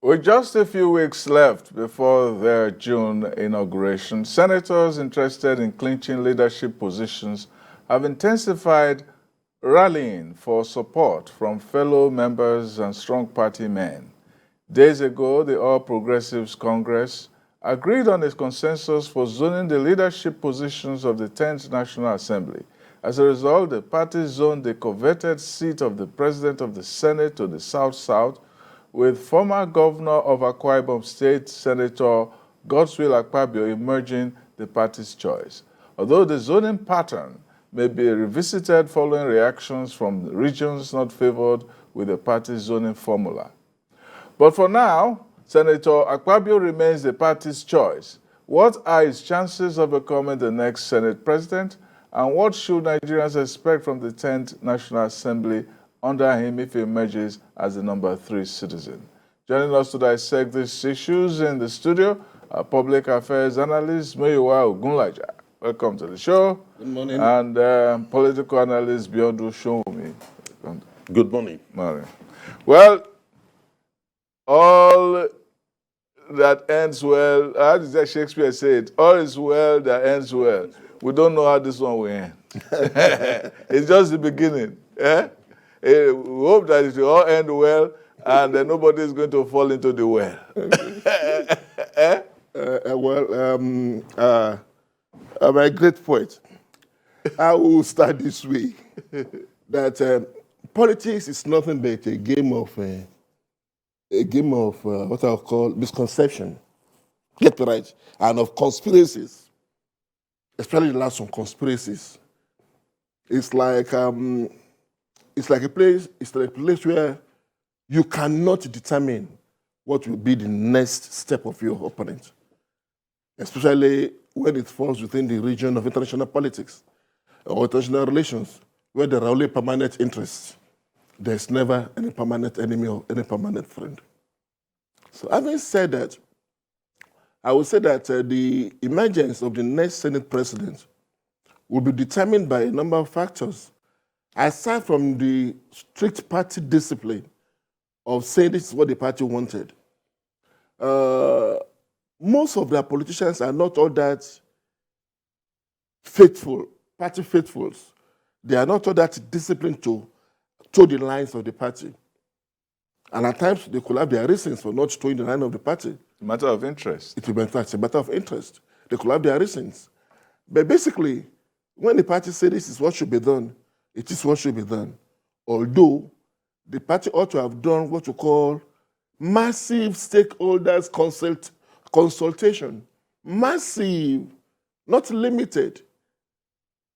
With just a few weeks left before their June inauguration, senators interested in clinching leadership positions have intensified rallying for support from fellow members and strong party men. Days ago, the All Progressives Congress agreed on a consensus for zoning the leadership positions of the 10th National Assembly. As a result, the party zoned the coveted seat of the President of the Senate to the South-South, with former Governor of Akwa Ibom State, Senator Godswill Akpabio, emerging the party's choice. Although the zoning pattern may be revisited following reactions from regions not favored with the party's zoning formula. But for now, Senator Akpabio remains the party's choice. What are his chances of becoming the next Senate president? And what should Nigerians expect from the 10th National Assembly under him if he emerges as the number 3 citizen? Joining us to dissect these issues in the studio, our public affairs analyst, Muyiwa Ogunlaja. Welcome to the show. Good morning. And political analyst, Biondu Shomi. Good morning. Morning. Well, all that ends well, how did Shakespeare say it? All is well that ends well. We don't know how this one will end. It's just the beginning. Eh? We hope that it will all end well and that nobody is going to fall into the well. I'm a great poet. I will start this way, that politics is nothing but a game of what I'll call misconception. Get me right, and of conspiracies, especially the last one, conspiracies. It's like a place where you cannot determine what will be the next step of your opponent, especially when it falls within the region of international politics or international relations, where there are only permanent interests. There's never any permanent enemy or any permanent friend. So having said that, I would say that the emergence of the next Senate president will be determined by a number of factors. Aside from the strict party discipline of saying this is what the party wanted, most of their politicians are not all that faithful, party faithfuls. They are not all that disciplined to toe the lines of the party. And at times, they could have their reasons for not toeing the line of the party. A matter of interest. It will be, in fact, a matter of interest. They could have their reasons. But basically, when the party says this is what should be done, it is what should be done. Although, the party ought to have done what you call massive stakeholders consultation. Massive, not limited.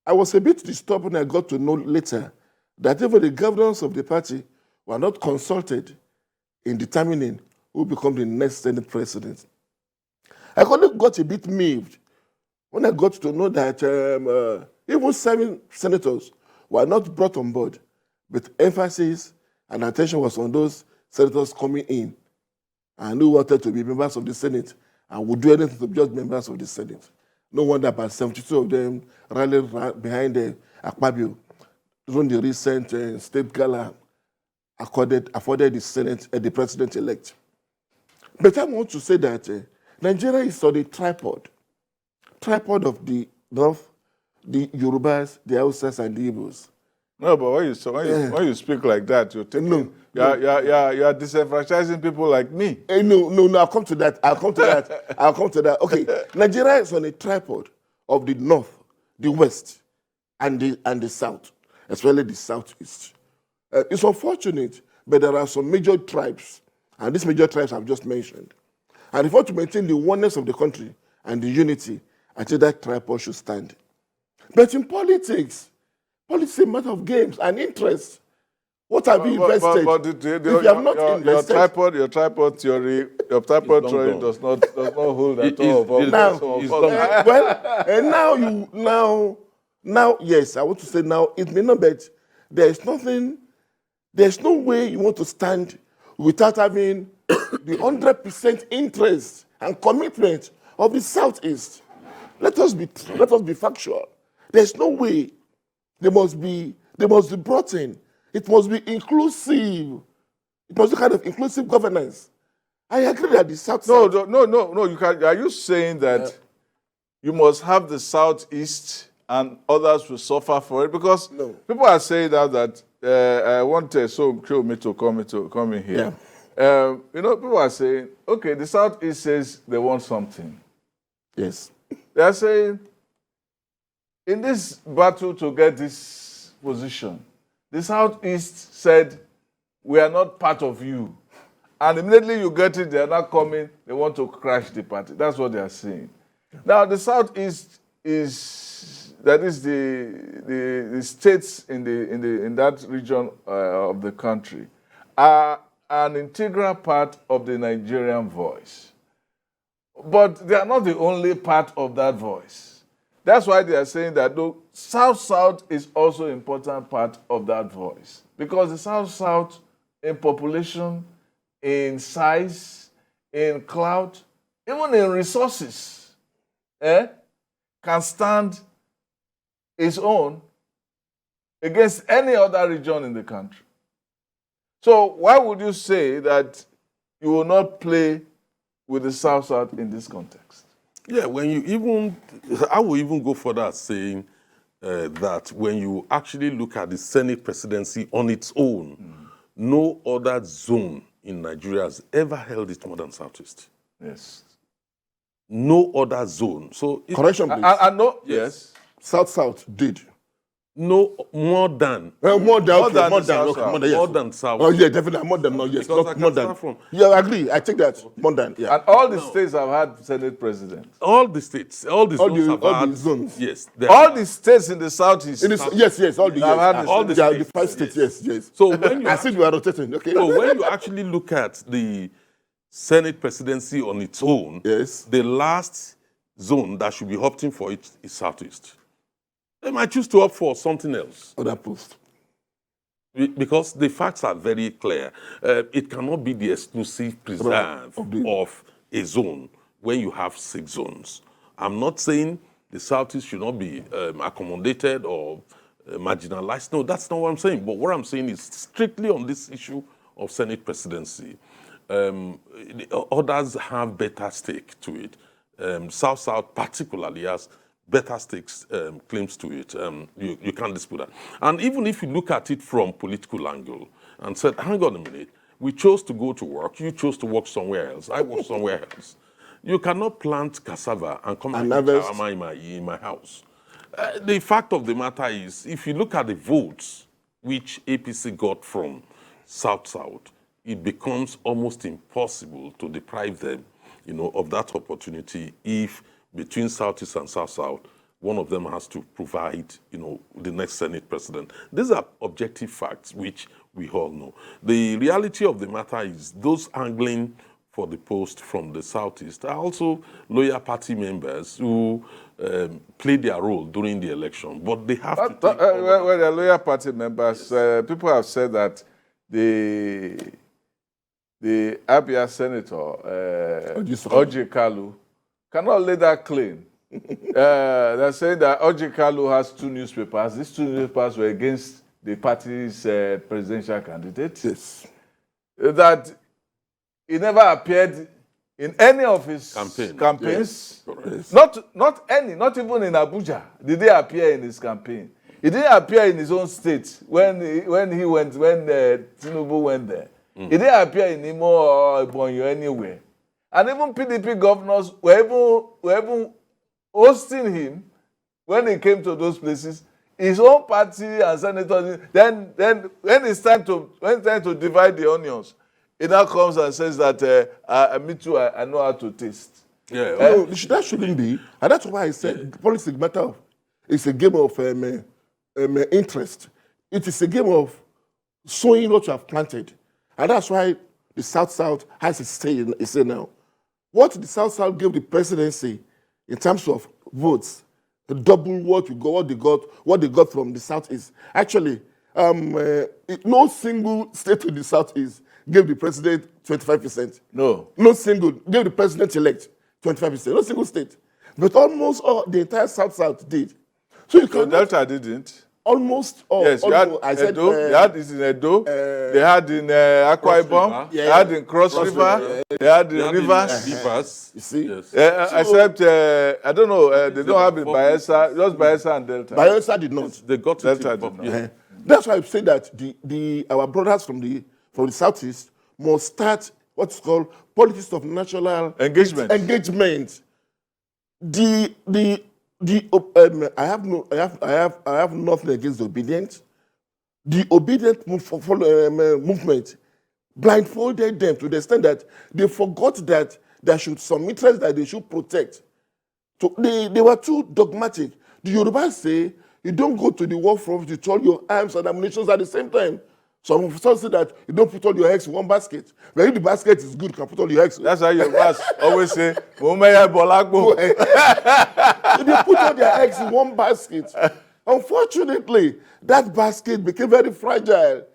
I was a bit disturbed when I got to know later that even the governors of the party were not consulted in determining who will become the next Senate president. I got a bit moved when I got to know that even 7 senators were not brought on board, but emphasis and attention was on those senators coming in and who wanted to be members of the Senate and would do anything to be just members of the Senate. No wonder about 72 of them rallied behind Akpabio during the recent state gala afforded the Senate the president-elect. But I want to say that Nigeria is on a tripod of the North, the Yorubas, the Hausas, and the Igbos. No, but when you speak like that, you're you're disenfranchising people like me. No, I'll come to that. Okay, Nigeria is on a tripod of the North, the West, and the South, especially the Southeast. It's unfortunate, but there are some major tribes, and these major tribes I've just mentioned. And if we want to maintain the oneness of the country and the unity, I think that tripod should stand. But in politics is a matter of games and interest. What have you invested? If you have not invested, your tripod theory does not hold at all. Now, yes, I want to say now, it may not, but there's no way you want to stand without having the 100% interest and commitment of the Southeast. Let us be factual. There's no way. They must be brought in. It must be inclusive. It must be kind of inclusive governance. I agree that the South. No, no. You can. Are you saying that you must have the Southeast and others will suffer for it? Because people are saying that I want show me to come in here. Yeah. People are saying, okay, the Southeast says they want something. Yes. They are saying, in this battle to get this position, the Southeast said, we are not part of you. And immediately you get it, they are not coming, they want to crash the party. That's what they are saying. Now, the Southeast is the states in that region of the country are an integral part of the Nigerian voice. But they are not the only part of that voice. That's why they are saying that the South-South is also an important part of that voice. Because the South-South in population, in size, in clout, even in resources, can stand its own against any other region in the country. So why would you say that you will not play with the South-South in this context? Yeah, I will even go further saying that when you actually look at the Senate presidency on its own, no other zone in Nigeria has ever held it more than Southeast. Yes. No other zone. So Correction, please. I know. Yes. South did. No more than. More than South. Oh yeah, definitely more than. No, yes, Because not I more can than. start from. Yeah, I agree. I take that. More than. Yeah. And all the states have had Senate presidents. All the states, all the zones have all had. the zones. Yes. All the states in the Southeast. Yes, all the I've had yes. all the Yeah, states. the 5 states. Yes. So when you I see you are rotating. Okay. So when you actually look at the Senate presidency on its own, Yes. the last zone that should be opting for it is Southeast. They might choose to opt for something else. Other post. Because the facts are very clear. It cannot be the exclusive preserve of a zone when you have 6 zones. I'm not saying the Southeast should not be accommodated or marginalized. No, that's not what I'm saying. But what I'm saying is strictly on this issue of Senate presidency. Others have better stake to it. South-South particularly has better stakes claims to it. You can't dispute that. And even if you look at it from political angle and said, hang on a minute, we chose to go to work, you chose to work somewhere else, I work somewhere else. You cannot plant cassava and come and eat shawarma in my house. The fact of the matter is, if you look at the votes which APC got from South-South, it becomes almost impossible to deprive them, of that opportunity if between Southeast and South-South, one of them has to provide, the next Senate president. These are objective facts which we all know. The reality of the matter is those angling for the post from the Southeast are also loyal party members who played their role during the election, but they have to take well, they're loyal party members. People have said that the Abia senator, Orji Kalu, cannot lay that claim. They're saying that Orji Kalu has 2 newspapers. These 2 newspapers were against the party's presidential candidate. Yes. That he never appeared in any of his campaigns. Yes. Not any, not even in Abuja did he appear in his campaign. He didn't appear in his own state when Tinubu went there. He didn't appear in Imo or Ebonyi anywhere. And even PDP governors were even hosting him when he came to those places. His own party and senators. Then when it's time to divide the onions, he now comes and says that me too, I know how to taste. Yeah. No, that shouldn't be. And that's why I said politics is a matter of, it's a game of interest. It is a game of sowing what you have planted. And that's why the South-South has its say now. What the South-South gave the presidency in terms of votes, double what they got from the Southeast. Actually, no single state in the Southeast gave the president 25%. No single gave the president-elect 25%. No single state. But almost all the entire South-South did. So you can Delta didn't. almost all. Yes, you had also, I said, Edo, they had this in Edo, they had in Akwa Cross Ibom, River. they had in Cross River, they had They in had Rivers. Rivers. you see, Yes. Except, I don't know, they don't have in about 4 Bayelsa, just Bayelsa and Delta. Bayelsa did not. They got it Delta in did not. yeah. That's why I say that our brothers from the southeast must start what's called politics of national Engagement. I have nothing against the obedient. The obedient movement blindfolded them to the extent that they forgot that there should some interests that they should protect. So they were too dogmatic. The Yorubas say you don't go to the war front with all your arms and ammunition at the same time. Some say that you don't put all your eggs in one basket. But if the basket is good, you can put all your eggs. That's how Yorubas always say, Mumeya Bolagbo. They put all their eggs in one basket. Unfortunately, that basket became very fragile.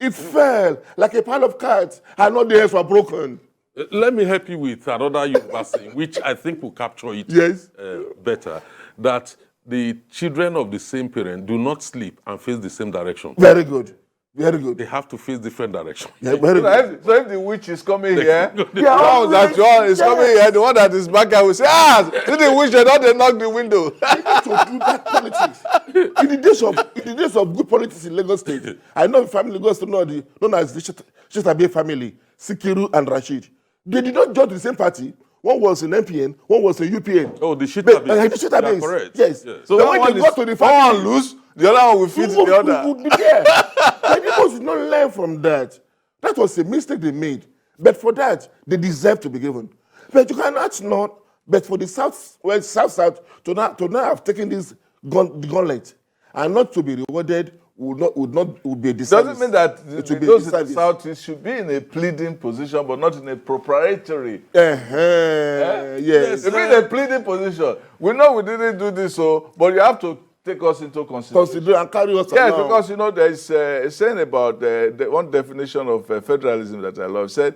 It fell like a pile of cards, and all the eggs were broken. Let me help you with another Yoruba saying, which I think will capture it Yes. better. That the children of the same parent do not sleep and face the same direction. Very good. Very good. They have to face different directions. Yeah, very good. So if the witch is coming here, the Yeah, one that you are is coming here, the one that is back here will say, see the witch, they don't knock the window. To do that politics. In the days of good politics in Lagos State, I know family goes to know known as the Shetabe family, Sikiru and Rashid. They did not join the same party. One was in MPN, one was in UPN. Oh, the Shetabe. The Shetabe. Correct. Yes. So But when when one they got to the one family, lose, the other one will fit the other. would be there. The people should not learn from that. That was a mistake they made. But for that, they deserve to be given. But you cannot not. But for the South to now have taken this gauntlet and not to be rewarded would be a disservice. Doesn't mean that It would be a those in the disservice. Southeast should be in a pleading position, but not in a proprietary. Yes. If in a pleading position, we know we didn't do this, but you have to take us into consideration. Consider and carry us Yes, along. because there is a saying about the one definition of federalism that I love said,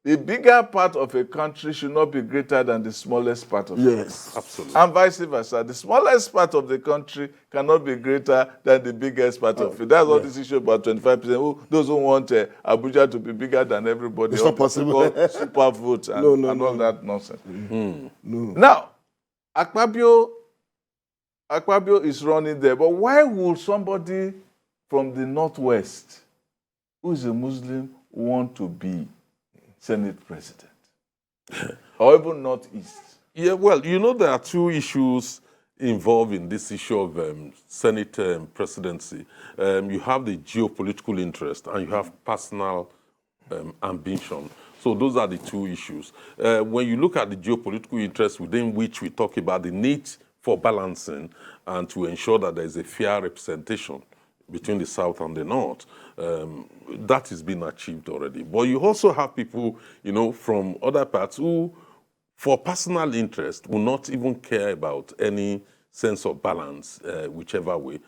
the bigger part of a country should not be greater than the smallest part of it. Yes. Absolutely. And vice versa. The smallest part of the country cannot be greater than the biggest part of it. That's all this issue about 25%. Those who want Abuja to be bigger than everybody. It's not possible. Super votes and, all that nonsense. No. Now, Akpabio is running there, but why would somebody from the Northwest, who is a Muslim, want to be Senate President? Or even Northeast? Yeah, well, there are two issues involved in this issue of Senate presidency. You have the geopolitical interest and you have personal ambition. So those are the two issues. When you look at the geopolitical interest within which we talk about the need for balancing and to ensure that there is a fair representation between the South and the North, that is being achieved already. But you also have people, from other parts who, for personal interest, will not even care about any sense of balance, whichever way.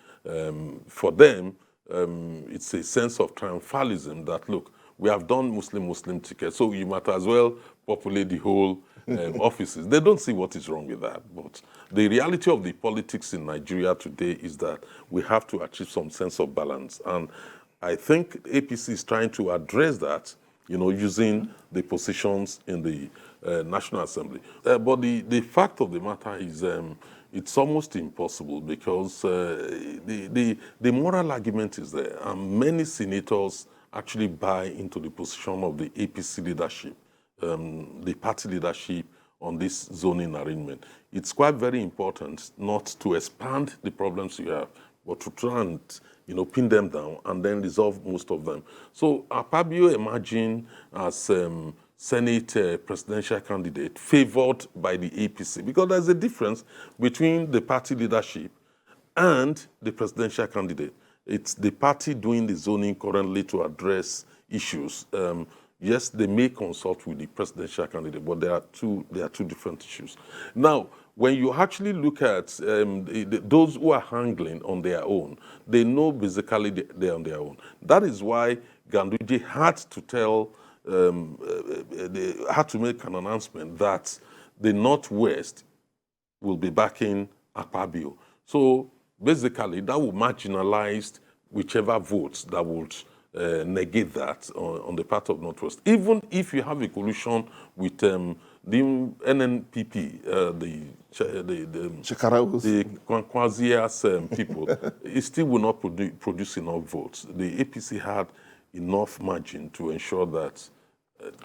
For them, it's a sense of triumphalism that, look, we have done Muslim ticket, so you might as well populate the whole offices. They don't see what is wrong with that. But the reality of the politics in Nigeria today is that we have to achieve some sense of balance. And I think APC is trying to address that, using the positions in the National Assembly. But the fact of the matter is it's almost impossible because the moral argument is there. And many senators actually buy into the position of the APC leadership, the party leadership on this zoning arrangement. It's quite very important not to expand the problems you have, but to try and pin them down and then resolve most of them. So Akpabio emerging as Senate presidential candidate favored by the APC, because there's a difference between the party leadership and the presidential candidate. It's the party doing the zoning currently to address issues. Yes, they may consult with the presidential candidate, but there are two different issues. Now, when you actually look at those who are handling on their own, they know basically they're on their own. That is why Ganduje had to had to make an announcement that the Northwest will be backing Akpabio. So basically that will marginalize whichever votes that would negate that on the part of Northwest. Even if you have a coalition with the NNPP, the Kwankwazia's people, it still will not produce enough votes. The APC had enough margin to ensure that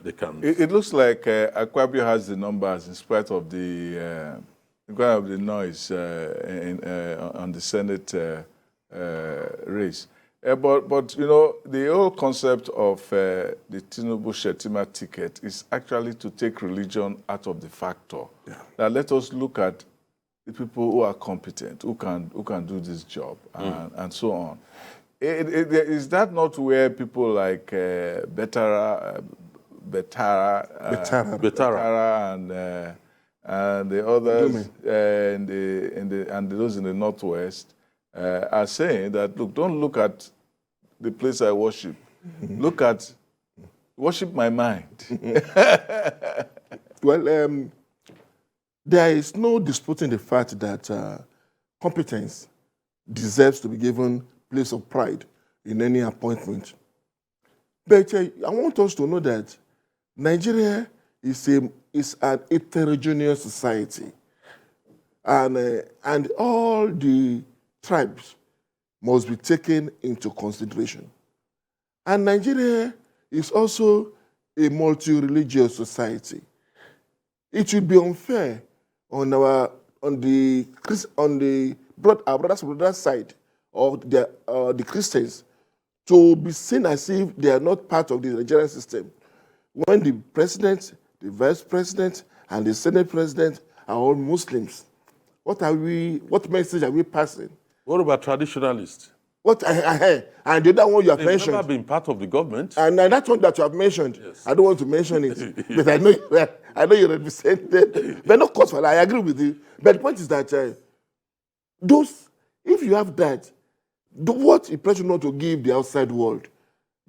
they can. It looks like Akpabio has the numbers in spite of the noise on the Senate race. But you know, the whole concept of the Tinubu-Shettima ticket is actually to take religion out of the factor. Yeah. Now let us look at the people who are competent, who can do this job, and so on. Is that not where people like Betara and the others and those in the Northwest are saying that, look, don't look at the place I worship. Worship my mind. Well, there is no disputing the fact that competence deserves to be given place of pride in any appointment. But I want us to know that Nigeria is an heterogeneous society, and all the tribes must be taken into consideration. And Nigeria is also a multi-religious society. It would be unfair on our brothers side of the Christians to be seen as if they are not part of the Nigerian system, when the president, the vice president, and the Senate president are all Muslims. What message are we passing? What about traditionalists? And the other one you have mentioned. They've never been part of the government. And that one that you have mentioned, yes. I don't want to mention it, but I know you represent it. But no cause for that. I agree with you. But the point is that if you have that, what impression you want to give the outside world?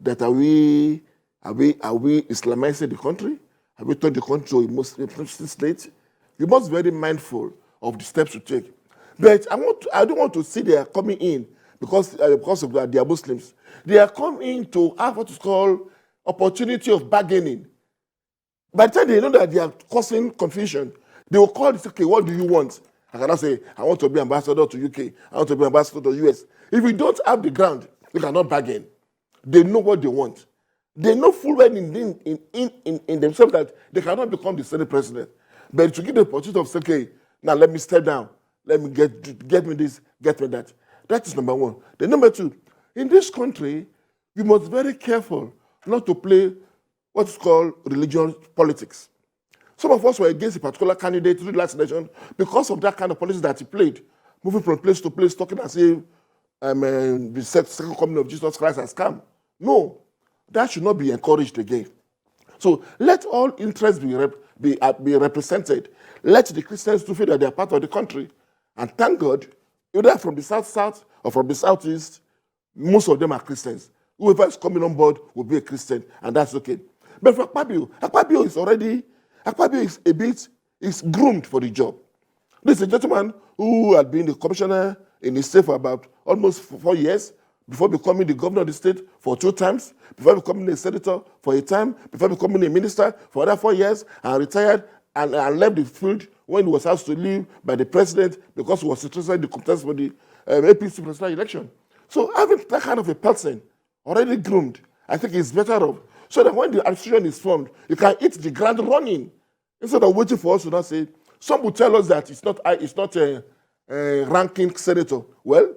That are we Islamizing the country? Have we turned the country to a Muslim state? We must be very mindful of the steps to take. But I don't want to see they are coming in because of that they are Muslims. They are coming in to have what is called opportunity of bargaining. By the time they know that they are causing confusion, they will call and say, okay, what do you want? I cannot say, I want to be ambassador to UK, I want to be ambassador to US. If you don't have the ground, you cannot bargain. They know what they want. They know full well in themselves that they cannot become the Senate president. But to give the opportunity of saying, okay, now let me step down, let me get me this, get me that. That is number one. The number two, in this country, we must be very careful not to play what is called religious politics. Some of us were against a particular candidate during the last election because of that kind of politics that he played, moving from place to place, talking as if the second coming of Jesus Christ has come. No, that should not be encouraged again. So let all interests be represented. Let the Christians to feel that they are part of the country. And thank God, either from the south or from the southeast, most of them are Christians. Whoever is coming on board will be a Christian, and that's okay. But for Akpabio is groomed for the job. This is a gentleman who had been the commissioner in the state for about almost 4 years, before becoming the governor of the state for 2 times, before becoming a senator for a time, before becoming a minister for another 4 years, and retired and left the field when he was asked to leave by the president because he was interested in the contest for the APC presidential election. So having that kind of a person already groomed, I think it's better off. So that when the administration is formed, you can hit the ground running instead of waiting for us to not say. Some will tell us that it's not a ranking senator. Well,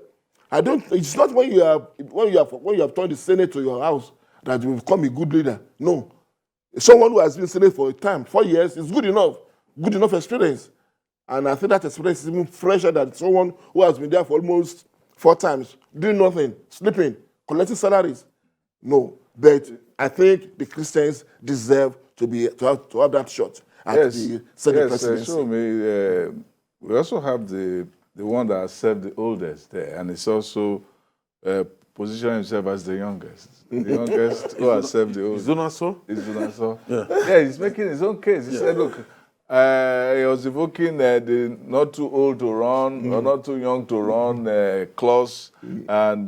it's not when you have turned the Senate to your house that you become a good leader. No. Someone who has been Senate for a time, 4 years, is good enough experience. And I think that experience is even fresher than someone who has been there for almost 4 times, doing nothing, sleeping, collecting salaries. No. But I think the Christians deserve to have that shot at the Senate presidency. Show me. We also have the one that has served the oldest there, and it's also positioning himself as the youngest. The youngest who has served the oldest. Zunaso? Is Zunaso. Yeah, he's making his own case. He said, look, He was evoking the not too old to run or not too young to run clause, and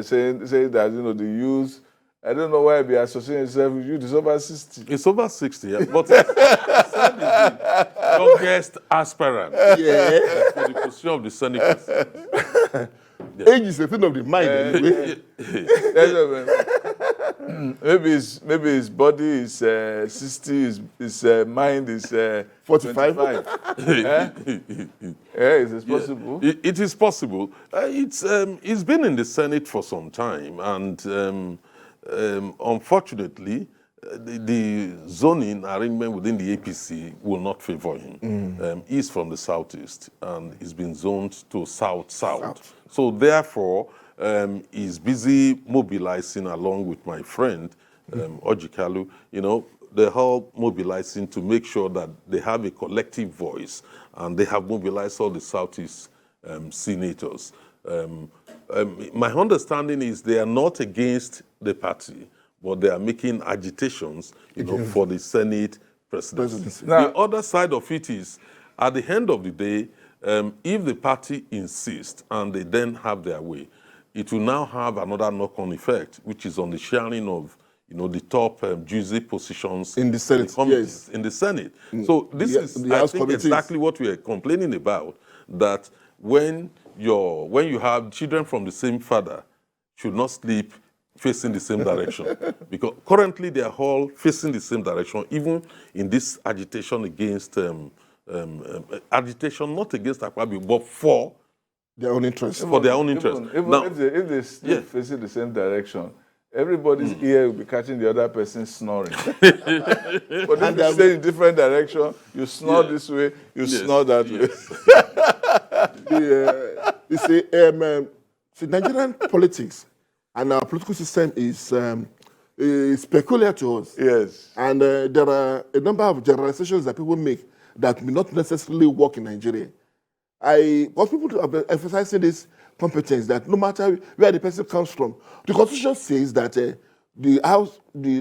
saying that the youth. I don't know why be associating itself with youth. It's over 60. It's over 60, yeah. But it's the youngest aspirant for the position of the Senate president. Age is a thing of the mind. Anyway. Maybe his body is 60, his mind is 45. It's possible. It is possible. It's been in the Senate for some time, and unfortunately, the zoning arrangement within the APC will not favor him. He's from the southeast, and he's been zoned to south-south. So therefore, he's busy mobilizing along with my friend, Ojikalu, they're all mobilizing to make sure that they have a collective voice, and they have mobilized all the southeast senators. My understanding is they are not against the party, but they are making agitations, for the Senate presidency. Now, the other side of it is, at the end of the day, if the party insists and they then have their way, it will now have another knock-on effect, which is on the sharing of, the top juicy positions in the Senate. Yes, in the Senate. So this is, I think, exactly what we are complaining about. That when you have children from the same father, should not sleep facing the same direction, because currently they are all facing the same direction, even in this agitation against agitation not against Akpabio, but for their own interest. For their own interest. Even now, if they sleep facing the same direction, everybody's ear will be catching the other person snoring. But if you stay in different direction, you snore this way, you snore that way. You see, Nigerian politics and our political system is peculiar to us. Yes. And there are a number of generalizations that people make that may not necessarily work in Nigeria. Want people to be emphasizing this competence, that no matter where the person comes from, the Constitution says that the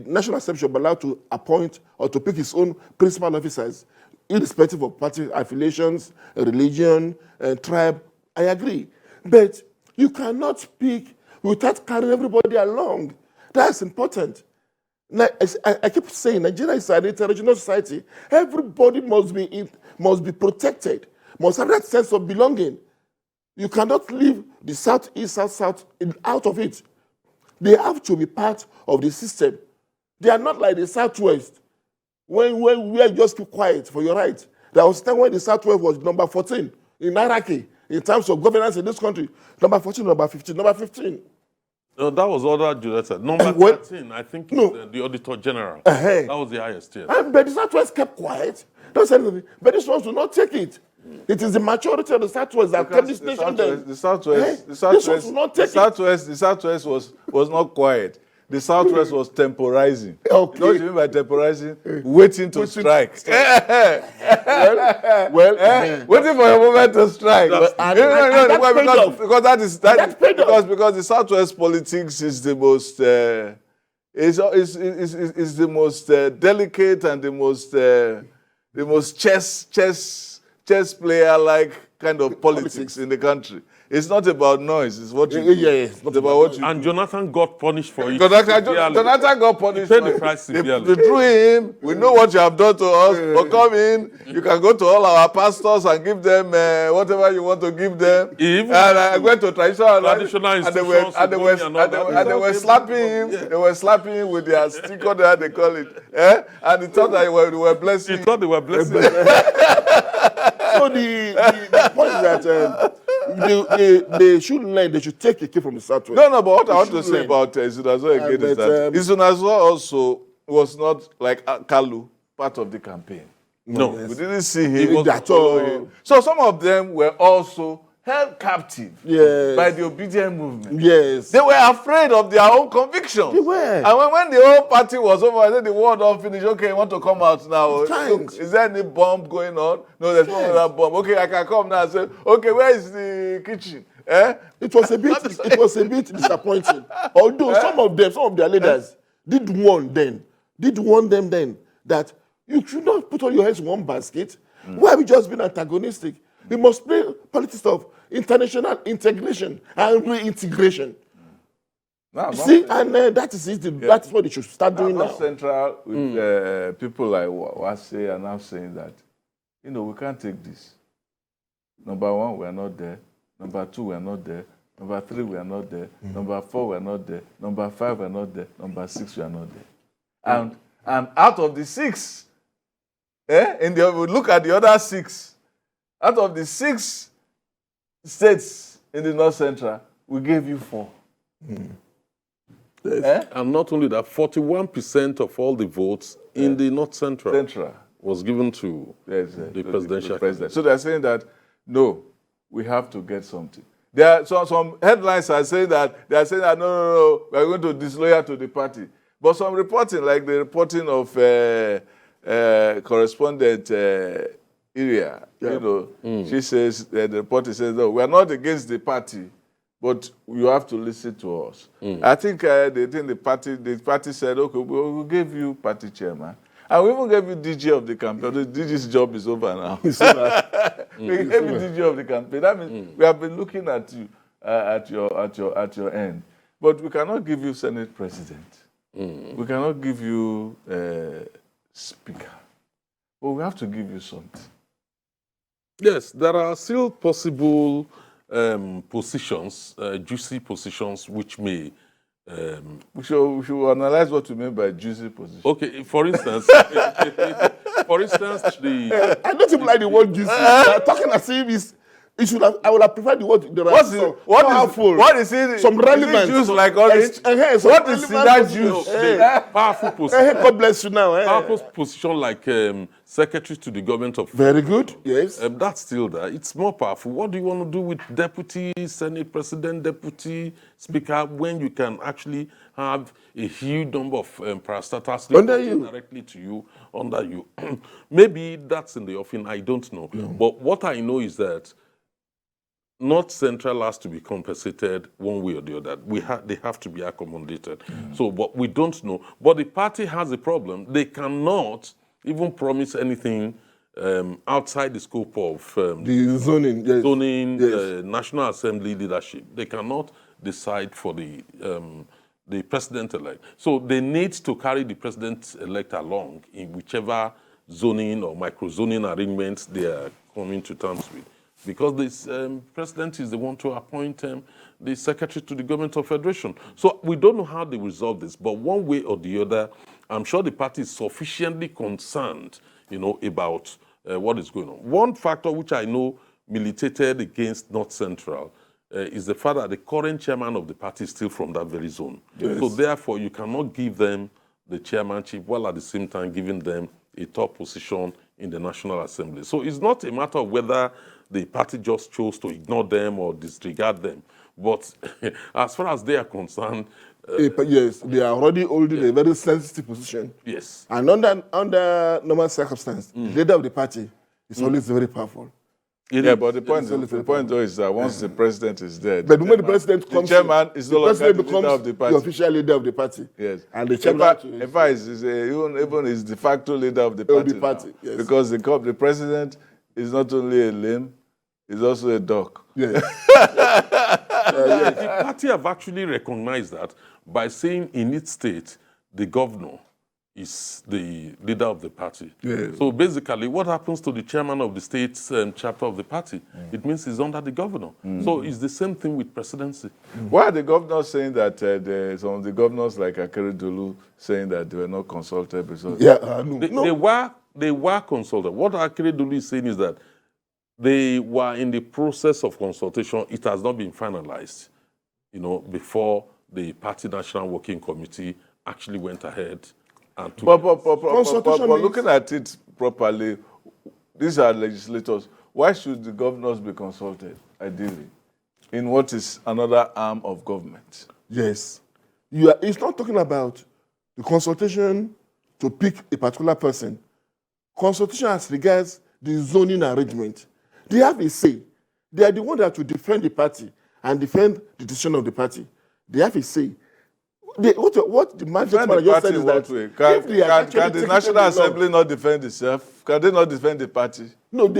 National Assembly should be allowed to appoint or to pick its own principal officers, irrespective of party affiliations, religion, tribe. I agree. But you cannot pick without carrying everybody along. That's important. I keep saying Nigeria is an interregional society. Everybody must be protected, must have that sense of belonging. You cannot leave the Southeast, South out of it. They have to be part of the system. They are not like the Southwest, when we just keep quiet for your right. There was a time when the Southwest was number 14 in hierarchy in terms of governance in this country. Number 14, number 15, number 15. No, that was Order Julieta. Number 13, I think, is the Auditor General. That was the highest, yes. But the Southwest kept quiet. Don't say anything. But these ones do not take it. It is the maturity of the Southwest that kept this nation down. The Southwest was not quiet. The Southwest was temporizing. Okay. You know what you mean by temporizing? Waiting to strike. Waiting for a moment to strike. Because the Southwest politics is the most is the most delicate and the most chess player-like kind of politics in the country. It's not about noise. It's what you do. It's not about what you do. And Jonathan got punished for it. Jonathan got punished for it. They threw him. We know what you have done to us. But come in. You can go to all our pastors and give them whatever you want to give them. And I went to traditional and they were slapping him. They were slapping him with their sticker there, they call it. And he thought that they were blessing. He thought they were blessing. So the point is that they should learn. They should take a key from the Southwest. No, but what I want to say about Izunazo again is that Izunazo also was not like Kalu, part of the campaign. No. We didn't see him at all. So some of them were also held captive by the obedient movement. Yes. They were afraid of their own convictions. They were. And when the whole party was over, I said the war don't finish. Okay, you want to come out now? Look, is there any bomb going on? No, there's no other bomb. Okay, I can come now and say, okay, where is the kitchen? It was a bit disappointing. Although some of their leaders did warn them then that You should not put all your eggs in one basket. Why have you just been antagonistic? We must play politics of international integration and reintegration. No, See, and that is it. That is what they should start doing now. Central with people like Wase are now saying that, we can't take this. Number 1, we are not there. Number 2, we are not there. Number 3, we are not there. Number 4, we are not there. Number 5, we are not there. Number 6, we are not there. And out of the 6, we look at the other 6. Out of the 6 states in the North Central, we gave you 4. Yes. And not only that, 41% of all the votes in the North Central was given to the presidential president. So they're saying that, no, we have to get something. There are some headlines are saying that, no, we're going to disloyal to the party. But some reporting, like the reporting of correspondent Iria, she says, the reporter says, no, we're not against the party, but you have to listen to us. I think the party said, okay, we'll give you party chairman. And we even gave you DG of the campaign. The DG's job is over now. We gave you DG of the campaign. That means we have been looking at you at your end. But we cannot give you Senate president. We cannot give you speaker. But we have to give you something. Yes, there are still possible positions, juicy positions, which may... we should analyze what you mean by juicy position. Okay, for instance, the... I don't even like the word juicy. Talking as if I would have preferred the word what is it? Some relevant. Juice like orange? What is that juice? Powerful position. God bless you now. Powerful position like secretary to the government of... Very good, yes. That's still there. It's more powerful. What do you want to do with deputy, senate president, deputy speaker, when you can actually have a huge number of parastatals under you, directly to you, under you? Maybe that's in the offing. I don't know. But what I know is that North Central has to be compensated one way or the other. They have to be accommodated. So, but we don't know. But the party has a problem. They cannot even promise anything outside the scope of the zoning, National Assembly leadership. They cannot decide for the president-elect. So they need to carry the president-elect along in whichever zoning or micro-zoning arrangements they are coming to terms with. Because this president is the one to appoint the secretary to the government of federation. So we don't know how they resolve this, but one way or the other, I'm sure the party is sufficiently concerned, about what is going on. One factor which I know militated against North Central is the fact that the current chairman of the party is still from that very zone. Yes. So therefore, you cannot give them the chairmanship while at the same time giving them a top position in the National Assembly. So it's not a matter of whether the party just chose to ignore them or disregard them. But as far as they are concerned... yes, they are already holding a very sensitive position. Yes. And under normal circumstances, the leader of the party is always very powerful. But the point though is that once the president is dead, but when the president comes, the chairman is no longer the leader of the party. The official leader of the party. Yes. And the chairman in fact even is de facto leader of the party. Yes. Because the president is not only a limb, he's also a dog. Yes. The party have actually recognized that by saying in its state, the governor is the leader of the party. Yes. So basically, what happens to the chairman of the state chapter of the party? It means he's under the governor. So it's the same thing with presidency. Why are the governors saying that some of the governors like Akeredolu saying that they were not consulted? Because They were consulted. What Akeredolu is saying is that they were in the process of consultation. It has not been finalized, before the party national working committee actually went ahead and took but looking at it properly, these are legislators. Why should the governors be consulted, ideally, in what is another arm of government? Yes. It's not talking about the consultation to pick a particular person. Consultation as regards the zoning arrangement. They have a say. They are the ones that will defend the party and defend the decision of the party. They have a say. what the management Defend the manager party said is in that what way? Can, if they had can actually the taken National the law- Assembly not defend itself? Can they not defend the party? No,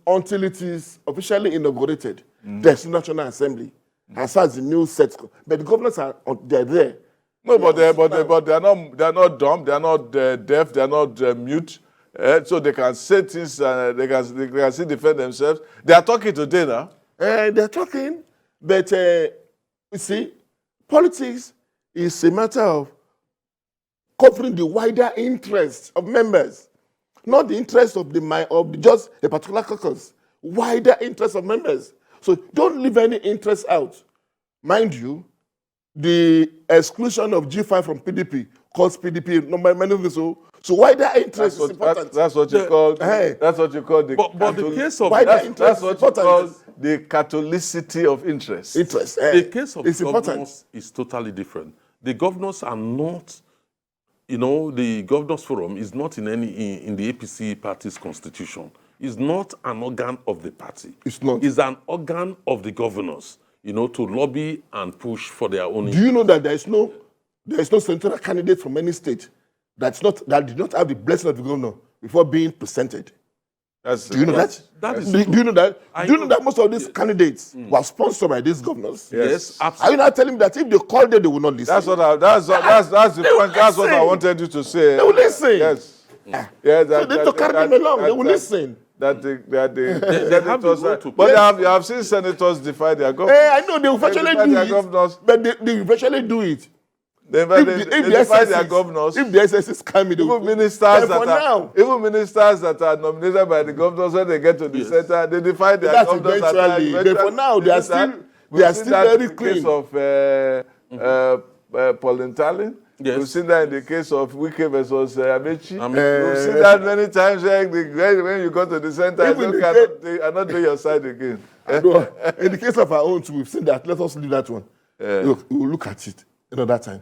until it is officially inaugurated, there's no National Assembly. As far as the new set, but the governors they're there. No, but they're not dumb, they're not deaf, they're not mute, so they can say things and they can still defend themselves. They are talking today now. They're talking, but you see, politics is a matter of covering the wider interests of members, not the interest of just a particular caucus. Wider interests of members. So don't leave any interest out. Mind you, the exclusion of G5 from PDP caused PDP many things. So wider interest is important. That's what you call. That's what you call the. But the case of wider that's interest what is you important. call the Catholicity of interest. Interest. the case of it's the important. governors is totally different. The governors are not, the governors forum is not in the APC party's constitution. It's not an organ of the party. It's not. It's an organ of the governors, to lobby and push for their own. Do you know that there is no senatorial candidate from any state that did not have the blessing of the governor before being presented? Do you know that? That is do you know that? Do you know know. that most of these candidates were sponsored by these governors? Yes, Are absolutely. you not telling me that if they call them, they will not listen? That's the point. That's what I wanted you to say. They will listen. Yes. So they have to carry them along. They will listen. They have the Senators, will to but you have seen senators defy their government. I know they will virtually defy do their it, governors. but they will virtually do it. They defy their governors. If the SS is coming, they will. Even ministers For now, that are nominated by the governors, when they get to the center, they defy their that's governors. eventually. But for now, they are still very clean. In the case of Pauline Talin. Yes. We've seen that in the case of Wike versus Amechi. Amechi. We've seen that many times when you go to the center, I'm not doing your side again. In the case of our own, too, we've seen that. Let us leave that one. Look, we'll look at it another time.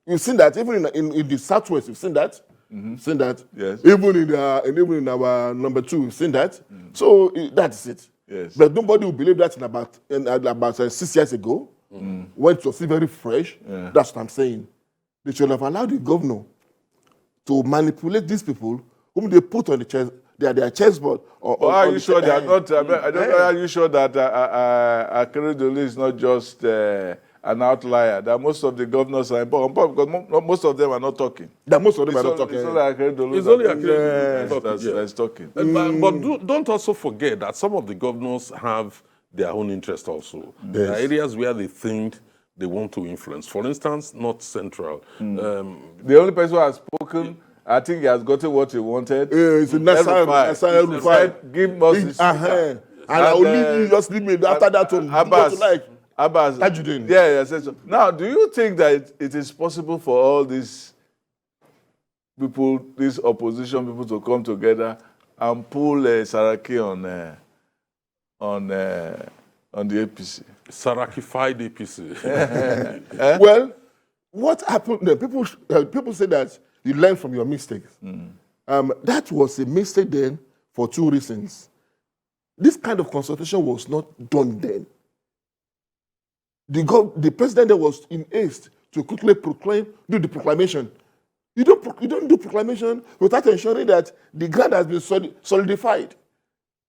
We've seen that even in the southwest. We've seen that. Seen that. Yes. Even in our number 2, we've seen that. So that's it. Yes. But nobody will believe that in about 6 years ago, when it was still very fresh. Yeah. That's what I'm saying. They should have allowed the governor to manipulate these people whom they put on their chessboard. Are you sure they are not? Are you sure that Akeredolu is not just an outlier? That most of the governors are important because most of them are not talking. That most of them are not talking. It's only Akeredolu. It's only Akeredolu that's talking. But don't also forget that some of the governors have their own interest also. There are areas where they think they want to influence. For instance, North Central. The only person who has spoken, I think he has gotten what he wanted. It's Nasser Rufai. Give us the speaker. And I will leave you, just leave me after that one. Abbas. Tajuddin. Yeah, so. Now, do you think that it is possible for all these people, these opposition people, to come together and pull Saraki on the APC? Sarakified APC. Well, what happened? People say that you learn from your mistakes. That was a mistake then for 2 reasons. This kind of consultation was not done then. The president then was in haste to quickly do the proclamation. You don't do proclamation without ensuring that the ground has been solidified.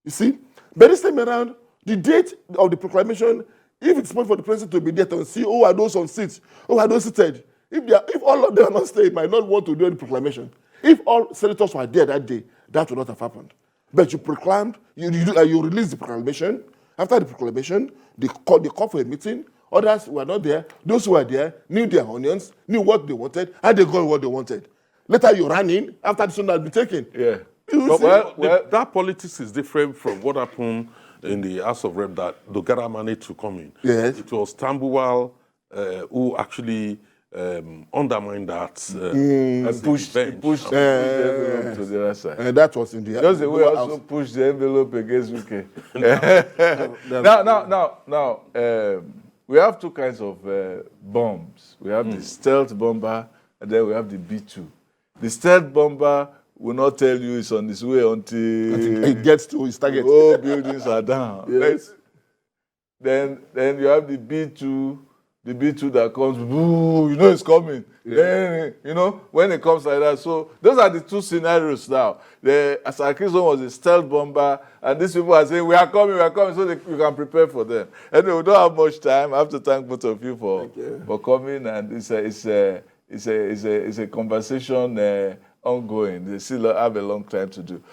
You see? But this time around, the date of the proclamation, if it's possible for the president to be there and see who are those on seats, who are those seated, if all of them are not staying, he might not want to do any proclamation. If all senators were there that day, that would not have happened. But you proclaimed, you released the proclamation. After the proclamation, they called for a meeting. Others were not there. Those who were there knew their onions, knew what they wanted, and they got what they wanted. Later you ran in after the son had been taken. Yeah. That politics is different from what happened in the House of Rep that Dogara managed to come in. Yes. It was Tambuwal who actually undermined that and pushed the envelope to the other side. And that was in the just the way also pushed the envelope against UK. Now, we have 2 kinds of bombs. We have the stealth bomber, and then we have the B2. The stealth bomber will not tell you it's on its way until it gets to its target. All buildings are down. Yes. Then you have the B2 the B2 that comes, boo, you know it's coming. Yeah. Then, you know, when it comes like that. So those are the two scenarios now. The Asaki's one was a stealth bomber, and these people are saying, we are coming, so you can prepare for them. Anyway, we don't have much time. I have to thank both of you for coming, and it's a conversation ongoing. They still have a long time to do.